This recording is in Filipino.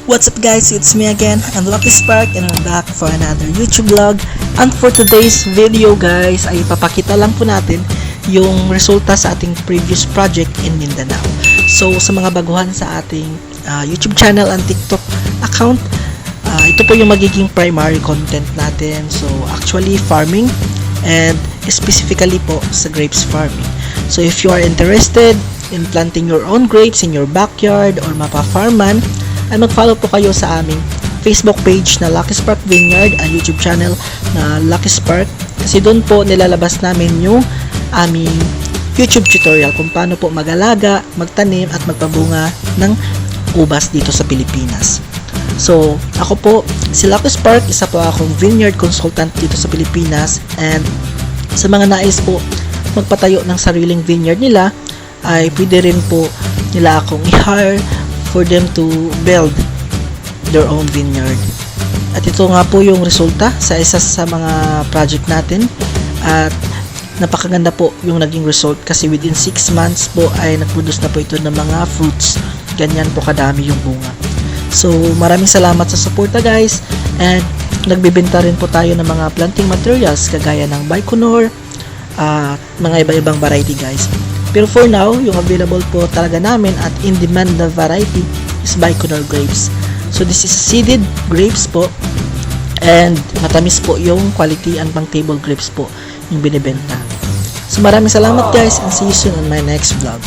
What's up guys, it's me again, I'm Lucky Spark and I'm back for another YouTube vlog. And for today's video guys, ay papakita lang po natin yung resulta sa ating previous project in Mindanao. So sa mga baguhan sa ating YouTube channel and TikTok account, ito po yung magiging primary content natin. So actually farming and specifically po sa grapes farming. So if you are interested in planting your own grapes in your backyard or mapa-farman, ay mag-follow po kayo sa aming Facebook page na Lucky Spark Vineyard, ang YouTube channel na Lucky Spark, kasi doon po nilalabas namin yung aming YouTube tutorial kung paano po mag-alaga, magtanim at magpabunga ng ubas dito sa Pilipinas. So ako po si Lucky Spark, isa po akong vineyard consultant dito sa Pilipinas, and sa mga nais po magpatayo ng sariling vineyard nila ay pwede rin po nila akong i-hire for them to build their own vineyard. At ito nga po yung resulta sa isa sa mga project natin, at napakaganda po yung naging result kasi within 6 months po ay nagproduce na po ito ng mga fruits. Ganyan po kadami yung bunga. So maraming salamat sa suporta guys, and nagbibenta rin po tayo ng mga planting materials kagaya ng Baikonur, mga iba-ibang variety guys. Pero for now, yung available po talaga namin at in demand na variety is Baikonur grapes. So this is seeded grapes po, and matamis po yung quality and pang table grapes po yung binibenta. So maraming salamat guys, and see you soon on my next vlog.